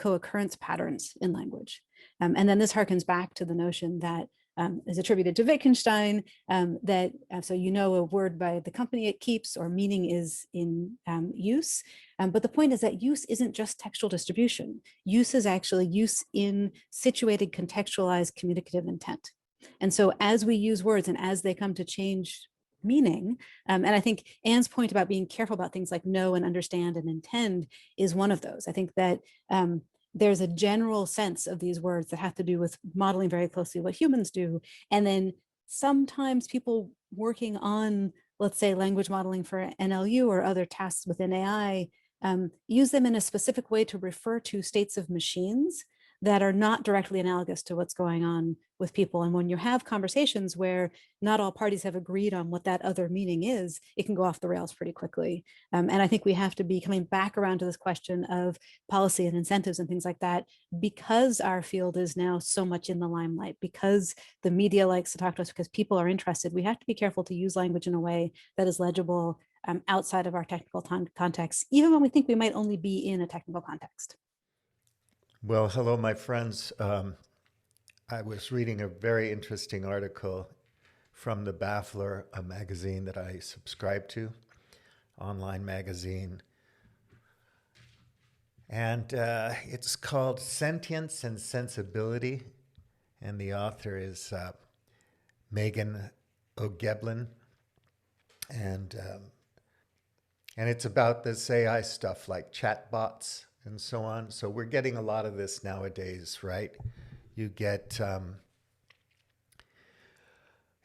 co-occurrence patterns in language. And then this harkens back to the notion that is attributed to Wittgenstein, that so you know a word by the company it keeps, or meaning is in use. But the point is that use isn't just textual distribution. Use is actually use in situated, contextualized, communicative intent. And so as we use words and as they come to change meaning, and I think Anne's point about being careful about things like know and understand and intend is one of those. I think that there's a general sense of these words that have to do with modeling very closely what humans do. And then sometimes people working on, let's say, language modeling for NLU or other tasks within AI, use them in a specific way to refer to states of machines that are not directly analogous to what's going on with people. And when you have conversations where not all parties have agreed on what that other meaning is, it can go off the rails pretty quickly. And I think we have to be coming back around to this question of policy and incentives and things like that, because our field is now so much in the limelight, because the media likes to talk to us, because people are interested. We have to be careful to use language in a way that is legible outside of our technical context, even when we think we might only be in a technical context. Well, hello, my friends. I was reading a very interesting article from the Baffler, a magazine that I subscribe to, online magazine. And it's called Sentience and Sensibility. And the author is Megan O'Geblin. And it's about this AI stuff like chatbots and so on. So we're getting a lot of this nowadays, right? You get,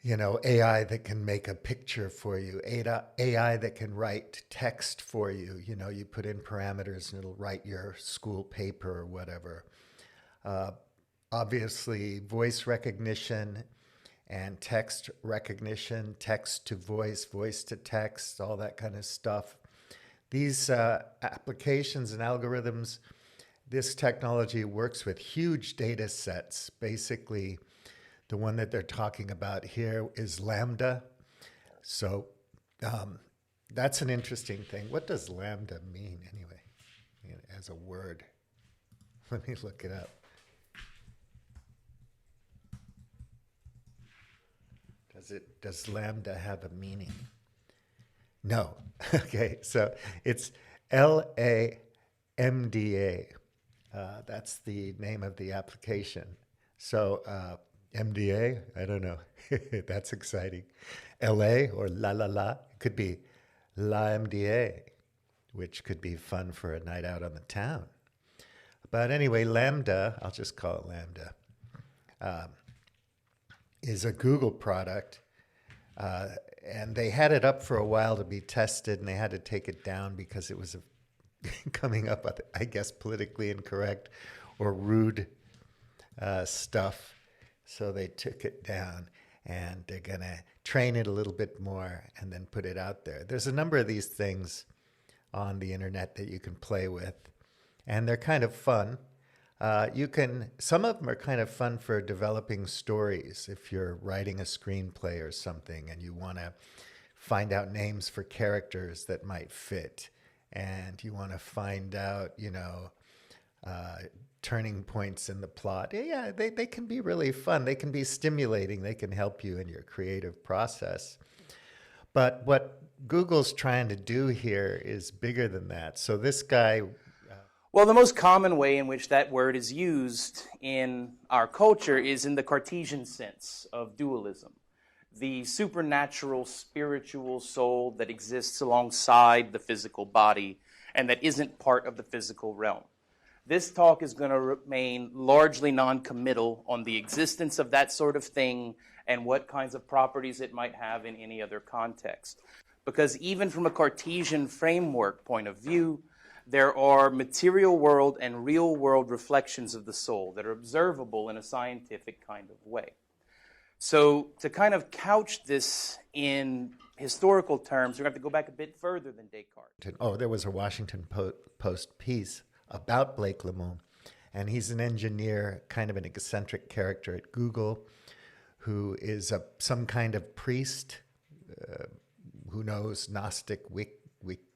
AI that can make a picture for you, AI that can write text for you. You put in parameters and it'll write your school paper or whatever. Obviously, voice recognition and text recognition, text to voice, voice to text, all that kind of stuff. These applications and algorithms, this technology works with huge data sets. Basically, the one that they're talking about here is LaMDA. So that's an interesting thing. What does LaMDA mean anyway, as a word? Let me look it up. Does LaMDA have a meaning? No. Okay, so it's LaMDA. That's the name of the application. So MDA, I don't know. That's exciting. LA or la la la. It could be LaMDA, which could be fun for a night out on the town. But anyway, LaMDA, I'll just call it LaMDA, is a Google product. And they had it up for a while to be tested, and they had to take it down because it was coming up with, I guess, politically incorrect or rude stuff. So they took it down, and they're going to train it a little bit more and then put it out there. There's a number of these things on the internet that you can play with, and they're kind of fun. Some of them are kind of fun for developing stories. If you're writing a screenplay or something and you want to find out names for characters that might fit, and you want to find out, turning points in the plot. Yeah, they can be really fun. They can be stimulating. They can help you in your creative process. But what Google's trying to do here is bigger than that. So this guy... Well, the most common way in which that word is used in our culture is in the Cartesian sense of dualism. The supernatural, spiritual soul that exists alongside the physical body and that isn't part of the physical realm. This talk is going to remain largely non-committal on the existence of that sort of thing and what kinds of properties it might have in any other context. Because even from a Cartesian framework point of view, there are material world and real world reflections of the soul that are observable in a scientific kind of way. So to kind of couch this in historical terms, we're going to have to go back a bit further than Descartes. Oh, there was a Washington Post piece about Blake Lemoine, and he's an engineer, kind of an eccentric character at Google, who is some kind of priest, who knows, Gnostic,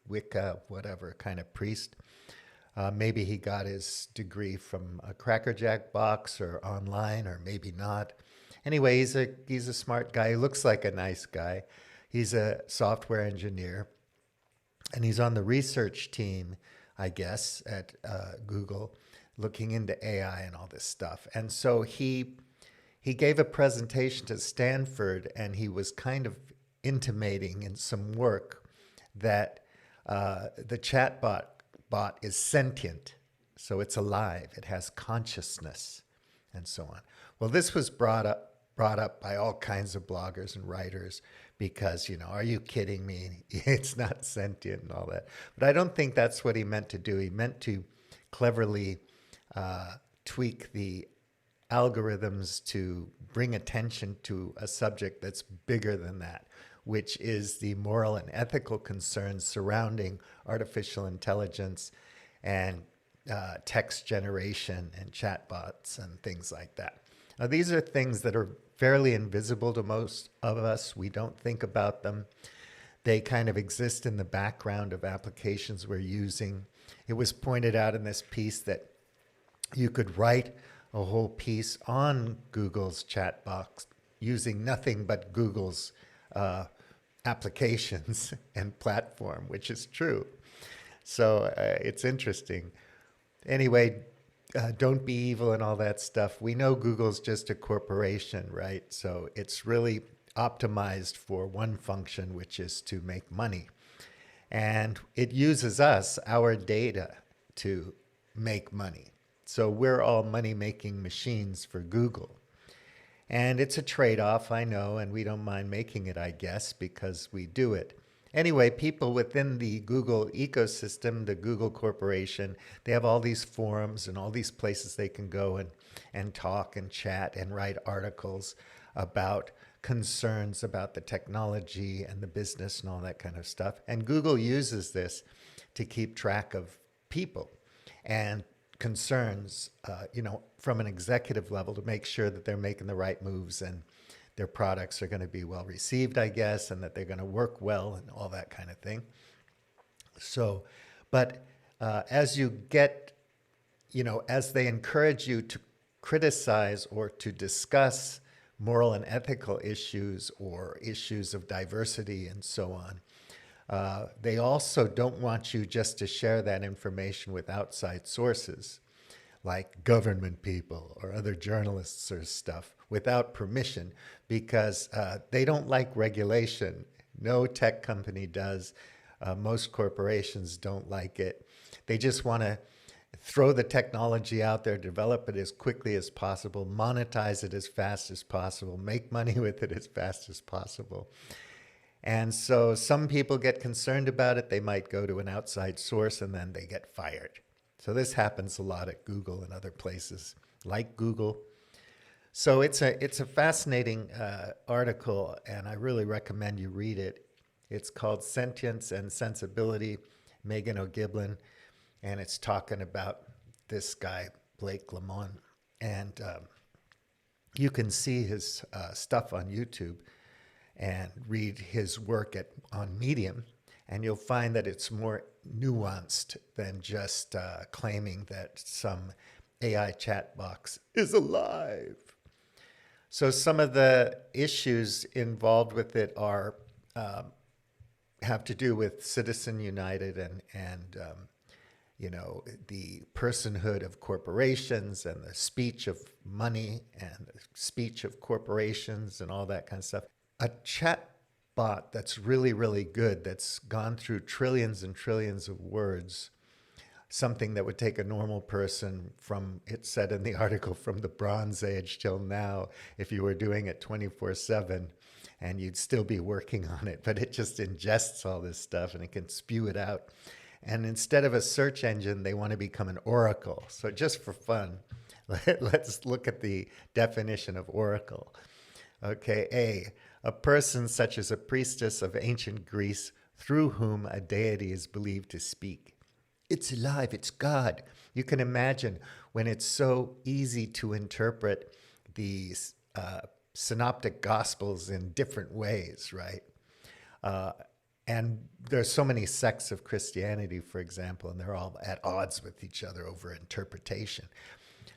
Wicca, whatever kind of priest, Maybe he got his degree from a Cracker Jack box or online, or maybe not. Anyway, he's a smart guy. He looks like a nice guy. He's a software engineer, and he's on the research team, I guess, at Google, looking into AI and all this stuff. And so he gave a presentation to Stanford, and he was kind of intimating in some work that the chatbot is sentient, so it's alive, it has consciousness, and so on. Well, this was brought up by all kinds of bloggers and writers because, are you kidding me? It's not sentient and all that. But I don't think that's what he meant to do. He meant to cleverly tweak the algorithms to bring attention to a subject that's bigger than that, which is the moral and ethical concerns surrounding artificial intelligence and text generation and chatbots and things like that. Now, these are things that are fairly invisible to most of us. We don't think about them. They kind of exist in the background of applications we're using. It was pointed out in this piece that you could write a whole piece on Google's chat box using nothing but Google's applications and platform, which is true. So it's interesting. Anyway, don't be evil and all that stuff. We know Google's just a corporation, right? So it's really optimized for one function, which is to make money. And it uses us, our data, to make money. So we're all money-making machines for Google. And it's a trade-off, I know, and we don't mind making it, I guess, because we do it. Anyway, people within the Google ecosystem, the Google Corporation, they have all these forums and all these places they can go and talk and chat and write articles about concerns about the technology and the business and all that kind of stuff. And Google uses this to keep track of people and concerns, from an executive level to make sure that they're making the right moves and their products are going to be well received, I guess, and that they're going to work well and all that kind of thing. So, but as you get, as they encourage you to criticize or to discuss moral and ethical issues or issues of diversity and so on, they also don't want you just to share that information with outside sources like government people or other journalists or stuff without permission, because they don't like regulation. No tech company does. Most corporations don't like it. They just want to throw the technology out there, develop it as quickly as possible, monetize it as fast as possible, make money with it as fast as possible. And so some people get concerned about it. They might go to an outside source and then they get fired. So this happens a lot at Google and other places like Google. So it's a fascinating article, and I really recommend you read it. It's called Sentience and Sensibility, Megan O'Giblin, and it's talking about this guy, Blake Lamoine. And you can see his stuff on YouTube and read his work on Medium, and you'll find that it's more nuanced than just claiming that some AI chat box is alive. So some of the issues involved with it are have to do with Citizen United and the personhood of corporations and the speech of money and the speech of corporations and all that kind of stuff. A chat bot that's really, really good, that's gone through trillions and trillions of words, something that would take a normal person from, it said in the article, from the Bronze Age till now, if you were doing it 24/7, and you'd still be working on it, but it just ingests all this stuff and it can spew it out. And instead of a search engine, they want to become an oracle. So just for fun, let's look at the definition of oracle. Okay, a person such as a priestess of ancient Greece through whom a deity is believed to speak. It's alive, it's God. You can imagine when it's so easy to interpret these synoptic gospels in different ways, right? and there's so many sects of Christianity, for example, and they're all at odds with each other over interpretation.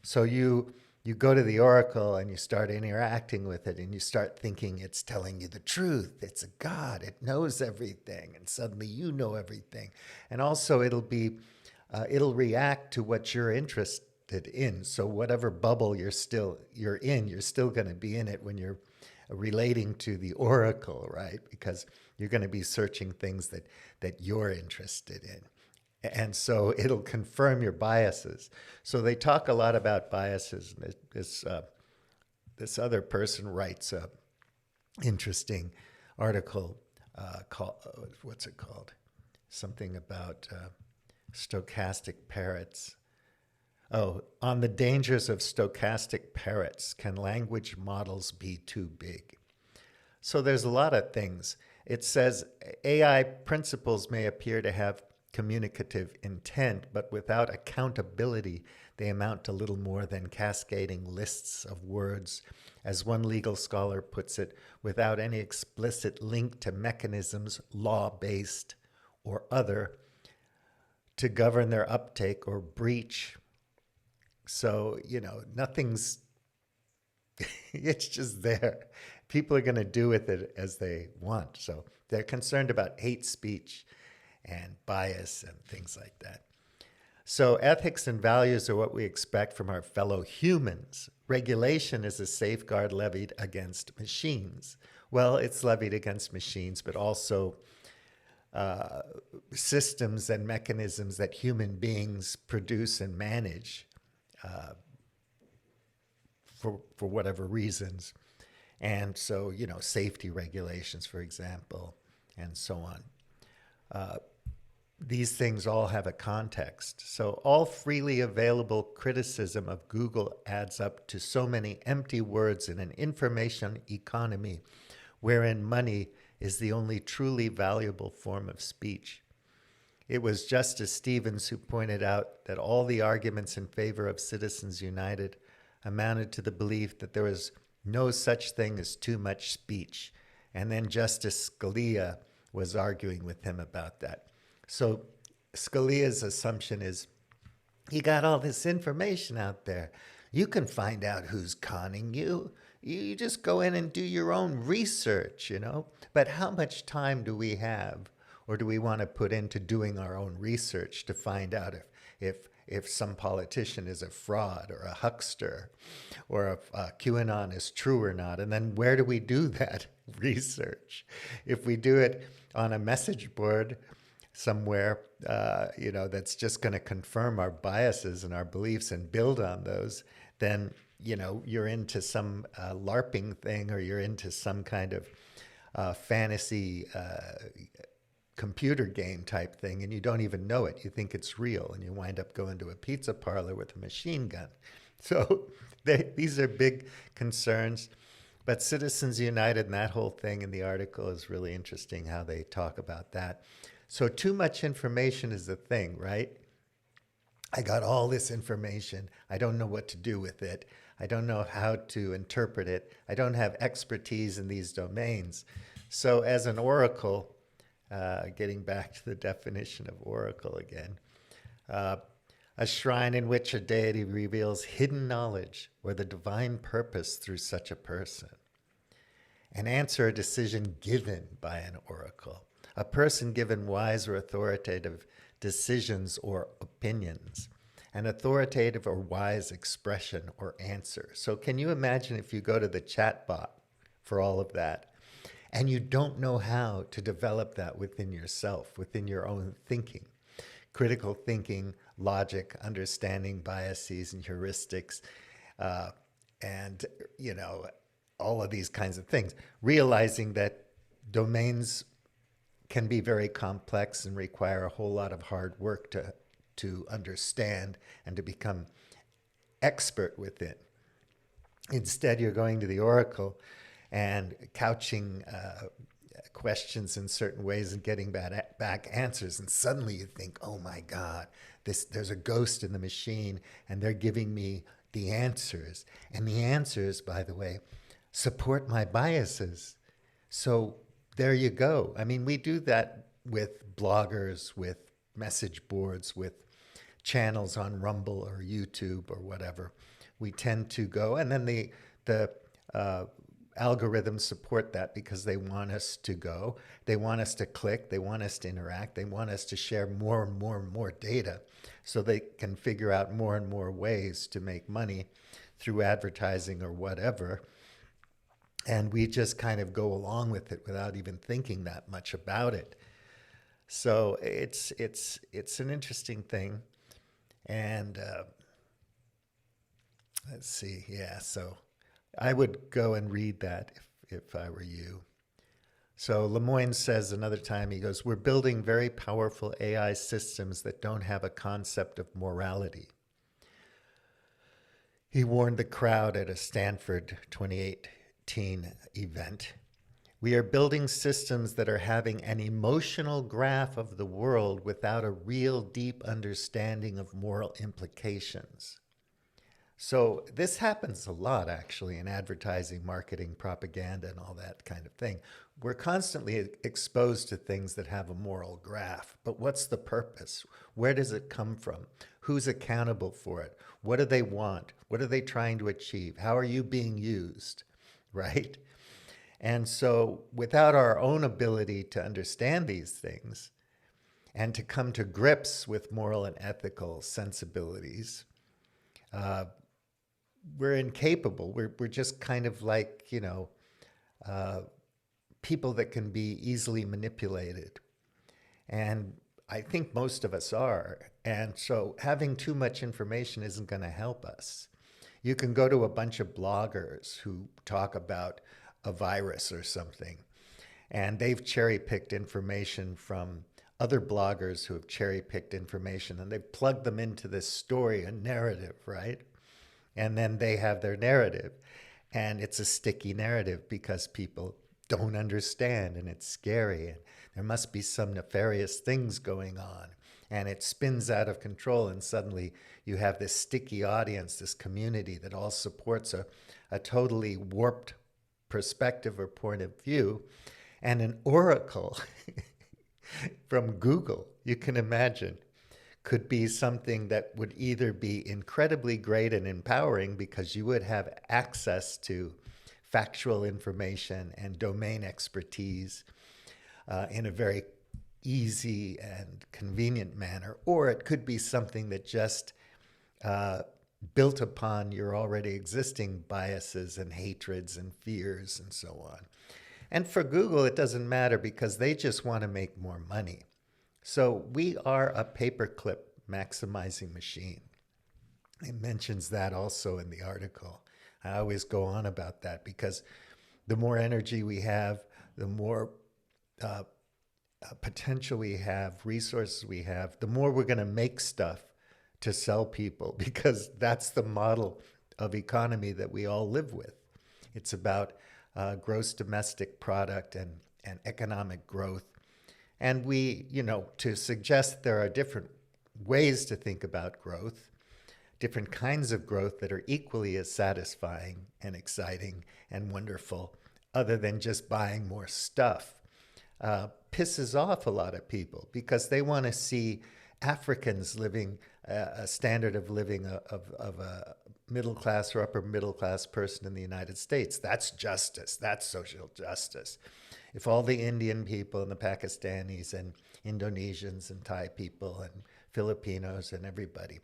So you go to the oracle and you start interacting with it and you start thinking it's telling you the truth. It's a God. It knows everything. And suddenly you know everything. And also it'll react to what you're interested in. So whatever bubble you're in, you're still going to be in it when you're relating to the oracle, right? Because you're going to be searching things that you're interested in. And so it'll confirm your biases. So they talk a lot about biases. This other person writes a interesting article called, what's it called? Something about stochastic parrots. Oh, on the dangers of stochastic parrots. Can language models be too big? So there's a lot of things. It says AI principles may appear to have communicative intent, but without accountability, they amount to little more than cascading lists of words. As one legal scholar puts it, without any explicit link to mechanisms, law-based or other, to govern their uptake or breach. So, nothing's, it's just there. People are going to do with it as they want. So they're concerned about hate speech and bias and things like that. So ethics and values are what we expect from our fellow humans. Regulation is a safeguard levied against machines. Well, it's levied against machines, but also systems and mechanisms that human beings produce and manage for whatever reasons. And so, safety regulations, for example, and so on. These things all have a context. So all freely available criticism of Google adds up to so many empty words in an information economy wherein money is the only truly valuable form of speech. It was Justice Stevens who pointed out that all the arguments in favor of Citizens United amounted to the belief that there was no such thing as too much speech. And then Justice Scalia was arguing with him about that. So Scalia's assumption is, you got all this information out there. You can find out who's conning you. You just go in and do your own research, But how much time do we have, or do we want to put into doing our own research to find out if some politician is a fraud or a huckster, or if QAnon is true or not? And then where do we do that research? If we do it on a message board somewhere, that's just going to confirm our biases and our beliefs and build on those, then, you're into some LARPing thing, or you're into some kind of fantasy computer game type thing, and you don't even know it. You think it's real, and you wind up going to a pizza parlor with a machine gun. So these are big concerns. But Citizens United and that whole thing in the article is really interesting, how they talk about that. So too much information is the thing, right? I got all this information. I don't know what to do with it. I don't know how to interpret it. I don't have expertise in these domains. So as an oracle, getting back to the definition of oracle again, a shrine in which a deity reveals hidden knowledge or the divine purpose through such a person. An answer or decision given by an oracle. A person given wise or authoritative decisions or opinions. An authoritative or wise expression or answer. So can you imagine if you go to the chat bot for all of that, and you don't know how to develop that within yourself, within your own thinking? Critical thinking, logic, understanding biases and heuristics, and, all of these kinds of things. Realizing that domains can be very complex and require a whole lot of hard work to understand and to become expert within. Instead, you're going to the oracle and couching questions in certain ways and getting back answers. And suddenly you think, oh my God, there's a ghost in the machine and they're giving me the answers. And the answers, by the way, support my biases. So there you go. I mean, we do that with bloggers, with message boards, with channels on Rumble or YouTube or whatever. We tend to go, and then the algorithms support that because they want us to go, they want us to click, they want us to interact, they want us to share more and more and more data so they can figure out more and more ways to make money through advertising or whatever. And we just kind of go along with it without even thinking that much about it. So it's an interesting thing. And let's see, yeah, so I would go and read that if I were you. So Lamoine says another time, he goes, we're building very powerful AI systems that don't have a concept of morality. He warned the crowd at a Stanford 2018 event. We are building systems that are having an emotional graph of the world without a real deep understanding of moral implications. So this happens a lot, actually, in advertising, marketing, propaganda, and all that kind of thing. We're constantly exposed to things that have a moral graph. But what's the purpose? Where does it come from? Who's accountable for it? What do they want? What are they trying to achieve? How are you being used? Right? And so without our own ability to understand these things and to come to grips with moral and ethical sensibilities, we're incapable. We're just kind of like, people that can be easily manipulated. And I think most of us are. And so having too much information isn't going to help us. You can go to a bunch of bloggers who talk about a virus or something, and they've cherry-picked information from other bloggers who have cherry-picked information, and they've plugged them into this story, a narrative, right? And then they have their narrative, and it's a sticky narrative because people don't understand, and it's scary, and there must be some nefarious things going on, and it spins out of control, and suddenly you have this sticky audience, this community that all supports a totally warped perspective or point of view. And an oracle from Google, you can imagine, could be something that would either be incredibly great and empowering because you would have access to factual information and domain expertise in a very easy and convenient manner, or it could be something that just built upon your already existing biases and hatreds and fears and so on. And for Google, it doesn't matter because they just want to make more money. So we are a paperclip maximizing machine. It mentions that also in the article. I always go on about that because the more energy we have, the more potential we have, resources we have, the more we're going to make stuff to sell people, because that's the model of economy that we all live with. It's about gross domestic product and economic growth. And we, to suggest there are different ways to think about growth, different kinds of growth that are equally as satisfying and exciting and wonderful, other than just buying more stuff, pisses off a lot of people because they want to see Africans living a standard of living of a middle class or upper middle class person in the United States. That's justice. That's social justice. If all the Indian people and the Pakistanis and Indonesians and Thai people and Filipinos and everybody,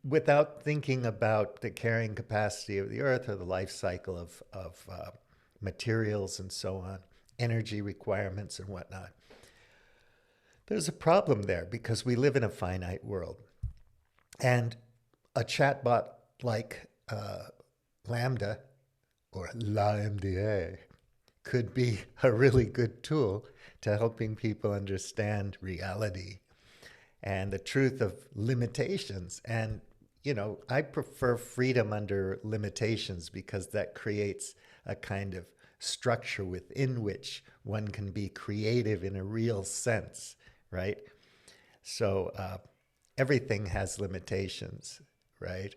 without thinking about the carrying capacity of the earth or the life cycle of materials and so on, energy requirements and whatnot, there's a problem there because we live in a finite world. And a chatbot like LaMDA or LaMDA could be a really good tool to helping people understand reality and the truth of limitations. And, I prefer freedom under limitations because that creates a kind of structure within which one can be creative in a real sense, right? So everything has limitations, right?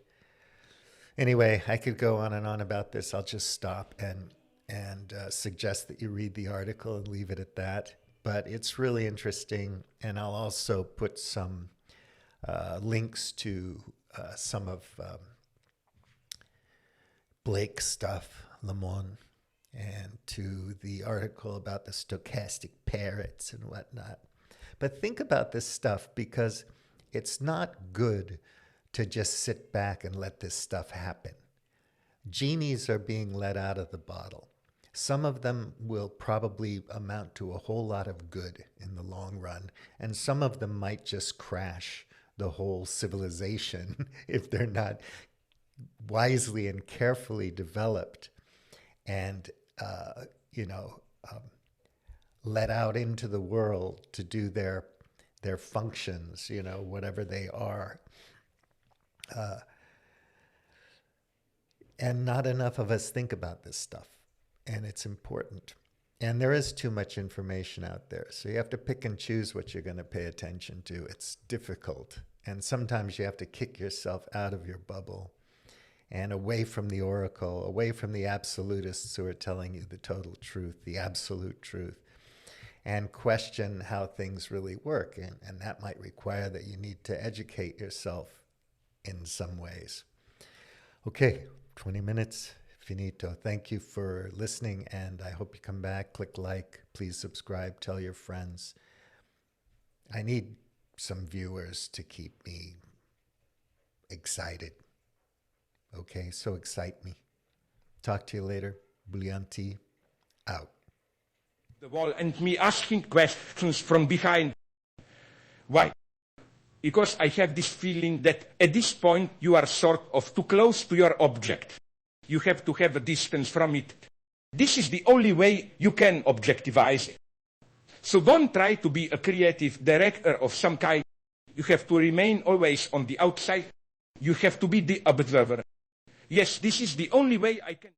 Anyway, I could go on and on about this. I'll just stop. And and suggest that you read the article and leave it at that. But it's really interesting, and I'll also put some links to some of Blake's stuff, Lamoine, and to the article about the stochastic parrots and whatnot. But think about this stuff, because it's not good to just sit back and let this stuff happen. Genies are being let out of the bottle. Some of them will probably amount to a whole lot of good in the long run, and some of them might just crash the whole civilization if they're not wisely and carefully developed and, let out into the world to do their functions, whatever they are. And not enough of us think about this stuff, and it's important. And there is too much information out there, so you have to pick and choose what you're going to pay attention to. It's difficult, and sometimes you have to kick yourself out of your bubble and away from the oracle, away from the absolutists who are telling you the total truth, the absolute truth, and question how things really work. And that might require that you need to educate yourself in some ways. Okay, 20 minutes, finito. Thank you for listening, and I hope you come back. Click like, please subscribe, tell your friends. I need some viewers to keep me excited. Okay, so excite me. Talk to you later. Bullianti, out. The wall and me asking questions from behind. Why? Because I have this feeling that at this point you are sort of too close to your object. You have to have a distance from it. This is the only way you can objectivize it. So don't try to be a creative director of some kind. You have to remain always on the outside. You have to be the observer. Yes, this is the only way I can...